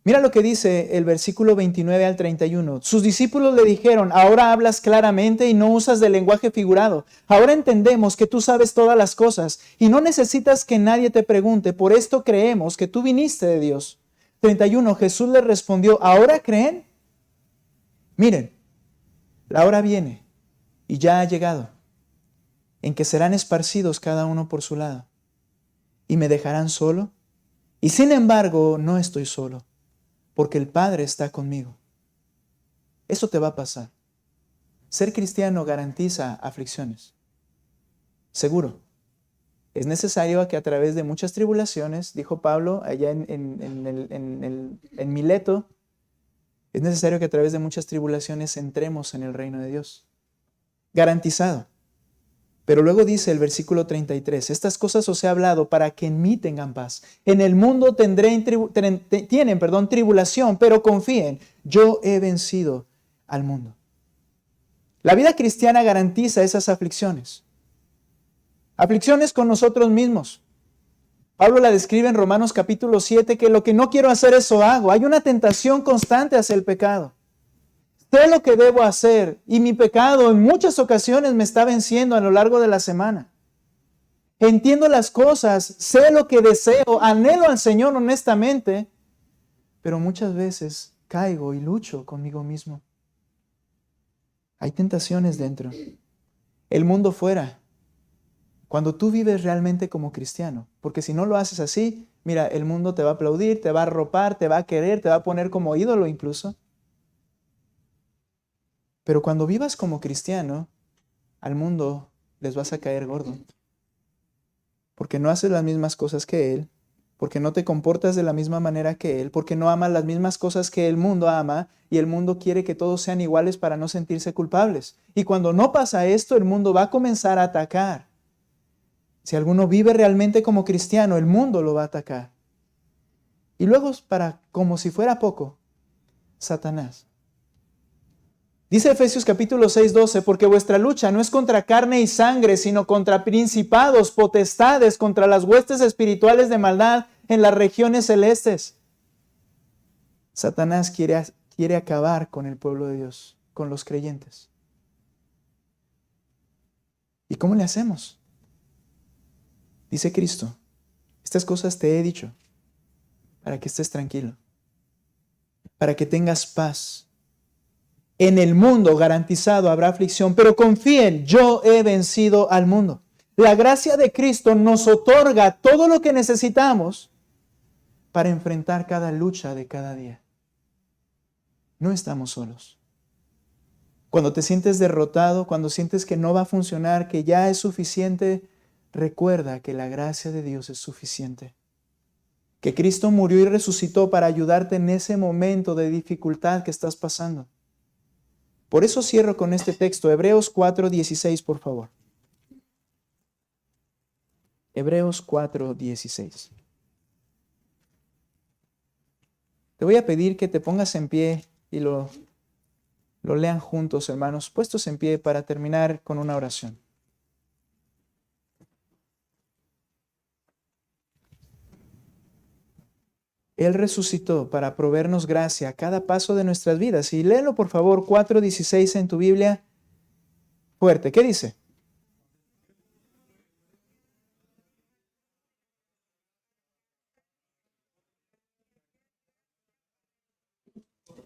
Mira lo que dice el versículo 29 al 31. Sus discípulos le dijeron, ahora hablas claramente y no usas de lenguaje figurado. Ahora entendemos que tú sabes todas las cosas y no necesitas que nadie te pregunte. Por esto creemos que tú viniste de Dios. 31. Jesús les respondió, ¿ahora creen? Miren, la hora viene y ya ha llegado, en que serán esparcidos cada uno por su lado y me dejarán solo. Y sin embargo, no estoy solo, porque el Padre está conmigo. Eso te va a pasar. Ser cristiano garantiza aflicciones. Seguro. Es necesario que a través de muchas tribulaciones, dijo Pablo allá en Mileto, es necesario que a través de muchas tribulaciones entremos en el reino de Dios. Garantizado. Pero luego dice el versículo 33, estas cosas os he hablado para que en mí tengan paz. En el mundo tienen tribulación, pero confíen, yo he vencido al mundo. La vida cristiana garantiza esas aflicciones. Aflicciones con nosotros mismos. Pablo la describe en Romanos capítulo 7, que lo que no quiero hacer eso hago. Hay una tentación constante hacia el pecado. Sé lo que debo hacer y mi pecado en muchas ocasiones me está venciendo a lo largo de la semana. Entiendo las cosas, sé lo que deseo, anhelo al Señor honestamente, pero muchas veces caigo y lucho conmigo mismo. Hay tentaciones dentro. El mundo fuera. Cuando tú vives realmente como cristiano, porque si no lo haces así, mira, el mundo te va a aplaudir, te va a arropar, te va a querer, te va a poner como ídolo incluso. Pero cuando vivas como cristiano, al mundo les vas a caer gordo. Porque no haces las mismas cosas que Él, porque no te comportas de la misma manera que Él, porque no amas las mismas cosas que el mundo ama, y el mundo quiere que todos sean iguales para no sentirse culpables. Y cuando no pasa esto, el mundo va a comenzar a atacar. Si alguno vive realmente como cristiano, el mundo lo va a atacar. Y luego, como si fuera poco, Satanás. Dice Efesios capítulo 6:12, porque vuestra lucha no es contra carne y sangre, sino contra principados, potestades, contra las huestes espirituales de maldad en las regiones celestes. Satanás quiere acabar con el pueblo de Dios, con los creyentes. ¿Y cómo le hacemos? Dice Cristo, estas cosas te he dicho para que estés tranquilo, para que tengas paz. En el mundo garantizado habrá aflicción, pero confíen, yo he vencido al mundo. La gracia de Cristo nos otorga todo lo que necesitamos para enfrentar cada lucha de cada día. No estamos solos. Cuando te sientes derrotado, cuando sientes que no va a funcionar, que ya es suficiente, recuerda que la gracia de Dios es suficiente. Que Cristo murió y resucitó para ayudarte en ese momento de dificultad que estás pasando. Por eso cierro con este texto, Hebreos 4:16, por favor. Hebreos 4:16. Te voy a pedir que te pongas en pie y lo lean juntos, hermanos, puestos en pie para terminar con una oración. Él resucitó para proveernos gracia a cada paso de nuestras vidas. Y léelo, por favor, 4:16 en tu Biblia. Fuerte, ¿qué dice?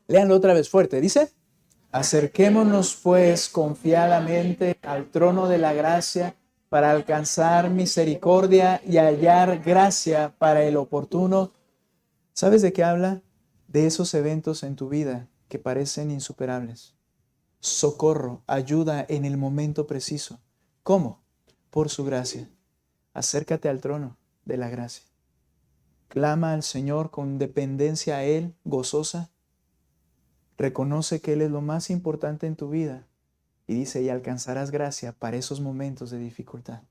Léanlo otra vez fuerte. Dice, acerquémonos pues confiadamente al trono de la gracia para alcanzar misericordia y hallar gracia para el oportuno. ¿Sabes de qué habla? De esos eventos en tu vida que parecen insuperables. Socorro, ayuda en el momento preciso. ¿Cómo? por su gracia. Acércate al trono de la gracia. Clama al Señor con dependencia a Él, gozosa. Reconoce que Él es lo más importante en tu vida. Y dice, y alcanzarás gracia para esos momentos de dificultad.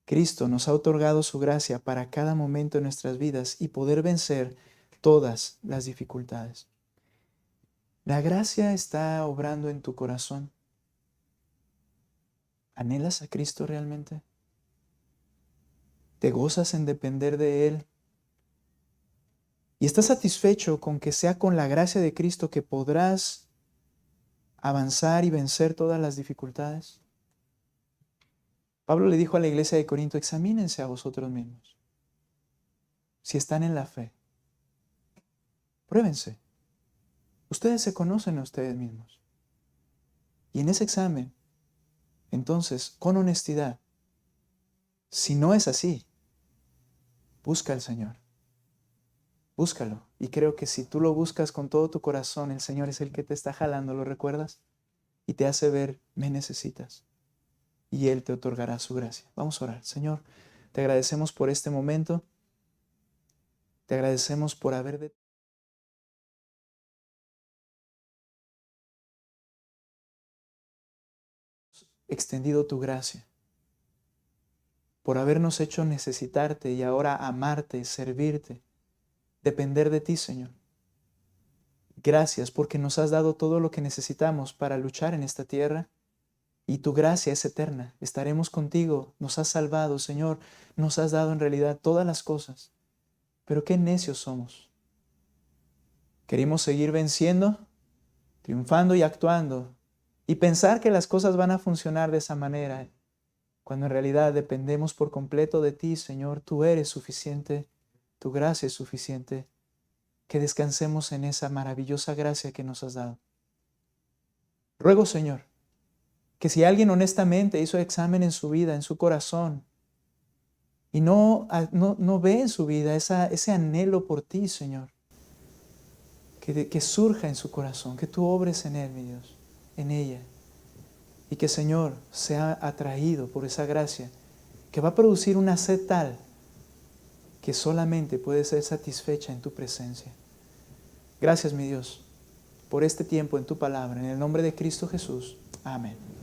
Cristo nos ha otorgado su gracia para cada momento de nuestras vidas y poder vencer todas las dificultades. La gracia está obrando en tu corazón. ¿Anhelas a Cristo realmente? ¿Te gozas en depender de Él? ¿Y estás satisfecho con que sea con la gracia de Cristo que podrás avanzar y vencer todas las dificultades? Pablo le dijo a la iglesia de Corinto, examínense a vosotros mismos. Si están en la fe, pruébense. Ustedes se conocen a ustedes mismos. Y en ese examen, entonces, con honestidad, si no es así, busca al Señor. Búscalo. Y creo que si tú lo buscas con todo tu corazón, el Señor es el que te está jalando, ¿lo recuerdas? Y te hace ver, me necesitas. Y Él te otorgará su gracia. Vamos a orar. Señor, te agradecemos por este momento. Te agradecemos por haber extendido tu gracia, por habernos hecho necesitarte y ahora amarte, servirte, depender de ti, Señor. Gracias porque nos has dado todo lo que necesitamos para luchar en esta tierra. Y tu gracia es eterna. Estaremos contigo. Nos has salvado, Señor. Nos has dado en realidad todas las cosas. Pero qué necios somos. Queremos seguir venciendo, triunfando y actuando. Y pensar que las cosas van a funcionar de esa manera. Cuando en realidad dependemos por completo de ti, Señor. Tú eres suficiente. Tu gracia es suficiente. Que descansemos en esa maravillosa gracia que nos has dado. Ruego, Señor, que si alguien honestamente hizo examen en su vida, en su corazón, y no ve en su vida ese anhelo por ti, Señor, que surja en su corazón, que tú obres en él, mi Dios, en ella, y que, Señor, sea atraído por esa gracia, que va a producir una sed tal que solamente puede ser satisfecha en tu presencia. Gracias, mi Dios, por este tiempo en tu palabra, en el nombre de Cristo Jesús. Amén.